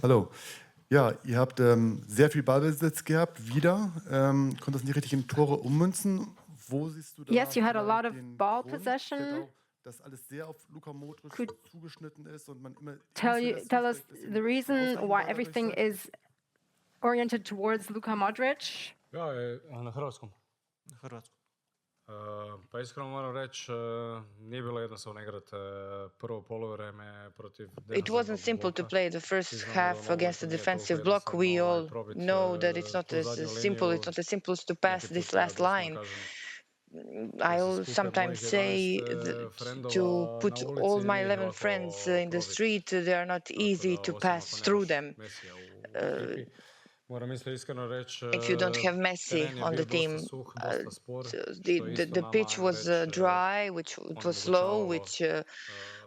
Hallo. Ja, ihr habt sehr viel Ballbesitz gehabt, wieder. Konntet es nicht richtig in Tore ummünzen. Wo siehst du da Yes, you had a lot vielleicht of den ball Grund? Vielleicht possession. auch, dass alles sehr auf Luka Modric Could zugeschnitten ist und man immer tell unzuverlässig, us vielleicht ein bisschen the reason ausrechenbar why dadurch everything seid? is oriented towards Luka Modric? Ja, na hrvatskom. Hrvatsku. Pa iskreno moram reći, nije bilo jednostavno igrati prvo poluvreme protiv It wasn't defensivnog simple to bloka. play the Svi first znamo da half against nogometu the nije toliko defensive block. We jednostavno all probiti know that it's not tu as zadnju simple. It's liniju. not as simple as to pass Neki this put, last doslovno line. kažem, da se I'll skupe sometimes mojih say 11 to frendova put na all ulici, my nije ih 11 lako friends in the probiti. street. They are not Tako easy da, to osim pass ako through nemaš them. Messija u ekipi, moram isto iskreno reći, If you don't have Messi teren je on bio the dosta team, suh, dosta spor, the, što je the, isto the nama, pitch ajmo was reći, dry, which it was slow, onemogućavalo which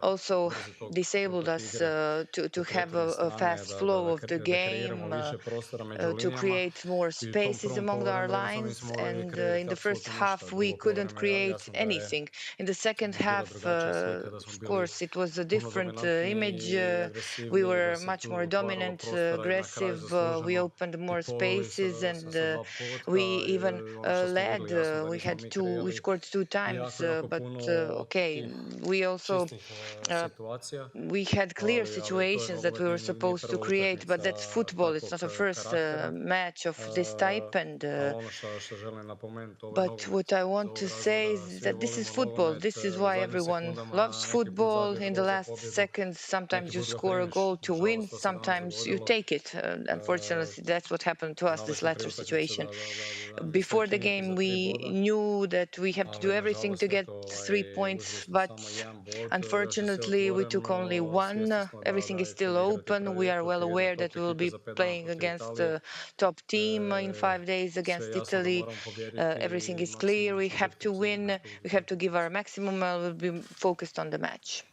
also brzi tok disabled us igre to have okretanja a strane, fast flow of the da kreiramo game, više prostora među to linijama. create more I u tom spaces prvom among our poluvremenu jednostavno lines. nismo mogli And kreirati in the first apsolutno half, ništa. we Drugo couldn't poluvreme, create jasno da je anything. In the second bila half, drugačija slika, da smo of bili course, it was a puno different image. dominantniji, We agresivniji, da were se much tu more otvaralo dominant, prostora i na kraju aggressive. We zasluženo opened i more poveli spaces, and sa dva we pogotka. even Ono što ste led. vidjeli, jasno da We nismo had mi we kreirali scored two times, jako but puno okay, tih we also čistih situacija, we had clear ali to je situations that nogomet, we were nije supposed to prva create, but utakmica that's football. It's takvog not a first karaktera. match of this type, and Ali ono što želim napomenuti, ovo je but nogomet. what I Iz want to ovog say razloga is svi that this is volimo football. nogomet, This is u why zadnjim everyone sekundama loves neki put football. In the zabiješ gol za last pobjedu, seconds, neki sometimes you put ga score a primiš. goal to win. Nažalost, to se nama Sometimes you dogodilo. take it. Unfortunately, that's what happened to us, Znali this smo prije latter utakmice situation. da nismo Before the ukinuti game, za 3 we boda, knew that we have to do ali everything to nažalost, get eto, 3 points, uzeli smo but samo jedan bod. Još je sve unfortunately, we took only otvoreno, svjesni one. smo Everything is still ćemo igrati open. We are well protiv jedne aware top that we will ekipe be za 5 dana playing protiv against Italije. the top team in 5 days Sve against jasno da Italy. moramo pobijediti Everything i is clear. maksimum We se have to boriti za win. neku We have to rezultatu. give our maximum. I will be focused on the match.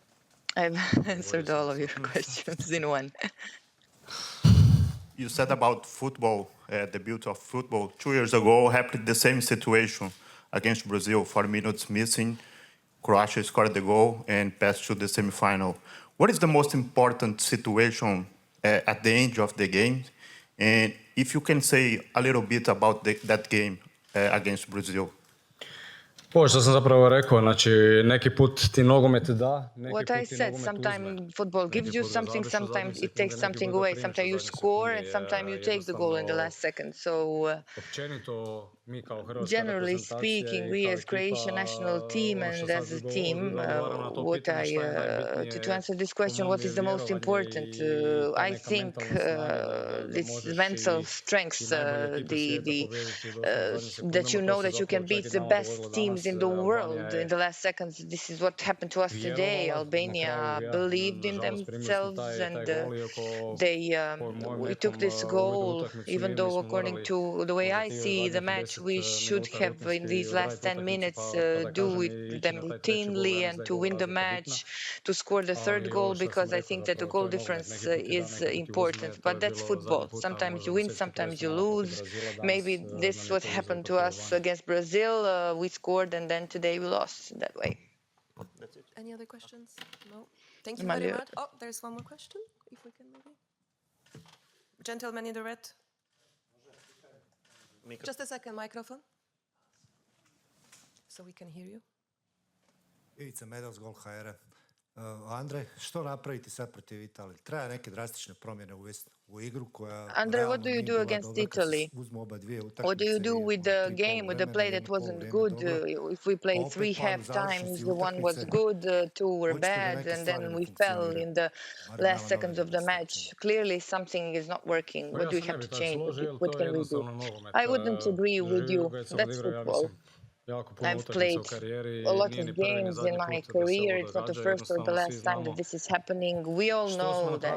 I've answered all of your questions in one. You said about football, the beauty of football. 2 years ago, happened the same situation against Brazil. 4 minutes missing, Croatia scored the goal and passed to the semifinal. What is the most important situation at the end of the game? And if you can say a little bit about that game against Brazil. Ovo što sam zapravo rekao, znači neki put ti nogomet da, neki What I put ti said, nogomet uzme. sometimes football gives Neki you put ga something, zabiš u zadnje sometimes it sekunde, takes neki something put ga away. primiš u Sometimes you zadnje score, sekunde. and sometimes you take the goal in the last second. So, Općenito, mi kao hrvatska generally reprezentacija speaking, i we kao as ekipa, Croatian national team ono što and sad as a team, odgovaram na to what pitanje, šta je to najbitnije, answer this po question, mom what je is the most vjerovanje important? i ta I neka think mentalna snaga da this možeš mental i strength, najbolje ekipe svijeta the pobijediti doslovno u zadnjim sekundama. that you To know se that you zapravo can čak beat i the nama best dogodilo teams danas. in the Albanija world je in the last seconds. This is what happened to us today. vjerovala, na Albania kraju believed in nažalost primili smo themselves, taj and gol, iako po mojem we took nekom this uvidu goal, utakmicu even mi though smo according morali to the way možda I tih see the zadnjih match, 10 we should minuta have in these rutinski last odraditi 10 utakmicu, minutes pa da do kažem it i ići them na taj treći gol. Ja routinely and mislim da je to gol win the razlika bitna, match, to score the third ali goal, ovo što sam because I rekao, think that the zapravo to goal je nogomet. difference Neki put ti da, is neki put ti uzme. important. To But je that's bilo football. zadnji puta, Sometimes možda you na win, svjetskom sometimes you prvenstvu nama protiv lose. Brazila. Danas Maybe nam this je what to happened uzeo to protiv us Albanije. against Brazil. We scored, and then today we lost that way. Any other questions? No. Thank you very much. Oh, there's one more question, if we can maybe. Gentleman in the red. Just a second, microphone. So we can hear you. Ivica Medel, Gol HR. Andrej, što napraviti sad protiv Italije? Treba neke drastične promjene uvesti u igru koja Andrej, what do you do against Italy? What do you do with the game, with the play that wasn't good? If we play 3 half times, the one was good, 2 were bad, and then we fell in the last seconds of the match. Clearly, something is not working. What do we have to change? What can we do? I wouldn't agree with you. That's football. I've played a lot of games in my career. It's not the first or the last time that this is happening. We all know that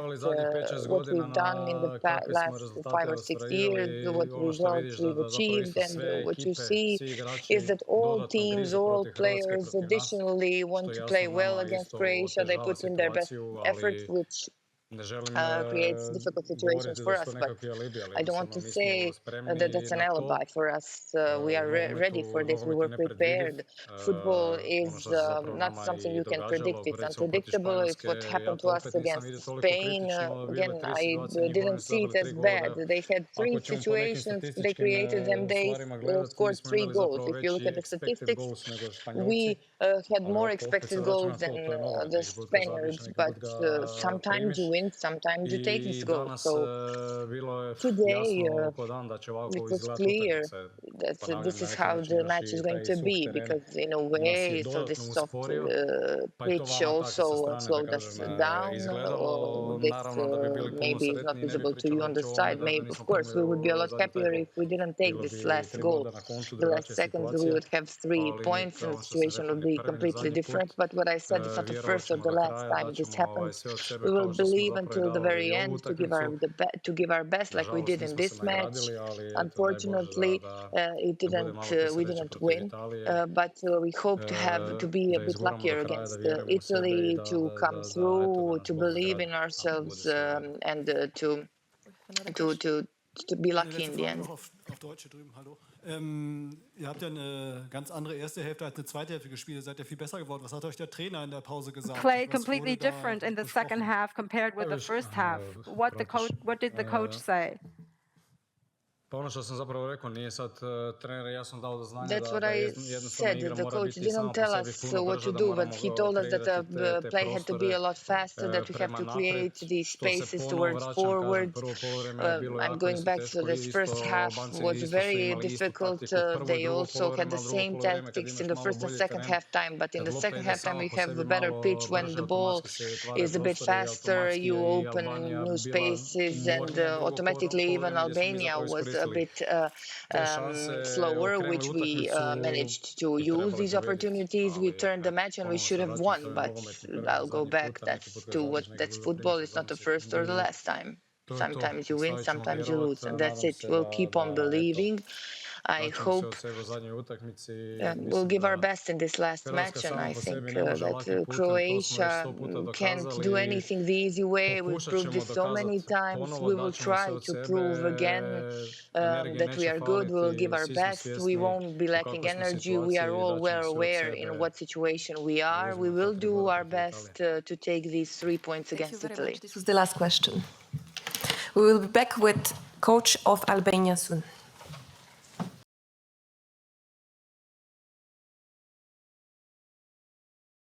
what we've done in the last 5 or 6 years, what results we've achieved, and what you see is that all teams, all players additionally want to play well against Croatia. They put in their best efforts, which creates difficult situations for us. But I don't want to say that that's an alibi for us. We are ready for this. We were prepared. Football is not something you can predict. It's unpredictable. It's what happened to us against Spain. Again, I didn't see it as bad. They had 3 situations. They created them. They scored 3 goals. If you look at the statistics, we had more expected goals than the Spaniards. But sometimes you win, sometimes you take this goal. So today it was clear that this is how the match is going to be, because in a way, so this soft pitch also slowed us down. This maybe is not visible to you on the side. Maybe, of course, we would be a lot happier if we didn't take this last goal. The last seconds, we would have 3 points and the situation would be completely different. But what I said, it's not the first or the last time this happens. We will believe until the very end to give our best, like we did in this match. Unfortunately, we didn't win, but we hope to be a bit luckier against Italy, to come through, to believe in ourselves, and to be lucky in the end. Auf Deutsche drüben, hallo. Ihr habt ja eine ganz andere erste Hälfte als eine zweite Hälfte gespielt. Ihr seid ja viel besser geworden. Was hat euch der Trainer in der Pause gesagt? Play completely different in the second half compared with the first half. What did the coach say? Ono što sam zapravo rekao, nije sad trener jasno dao do znanja That's what I said. The coach didn't tell us what to do, but he told us that the play had to be a lot faster, that we have to create these spaces towards forward. I'm going back to this first half was very difficult. They also had the same tactics in the first and second half time, but in the second half time we have a better pitch when the ball is a bit faster, you open new spaces, and automatically even Albania was a bit slower, which we managed to use these opportunities. We turned the match and we should have won, but I'll go back. That's football. It's not the first or the last time. Sometimes you win, sometimes you lose, and that's it. We'll keep on believing. I hope we'll give our best in this last match, and I think that Croatia can't do anything the easy way. We've proved this so many times. We will try to prove again that we are good. We'll give our best. We won't be lacking energy. We are all well aware in what situation we are. We will do our best to take these 3 points against Italy. This was the last question. We will be back with coach of Albania soon.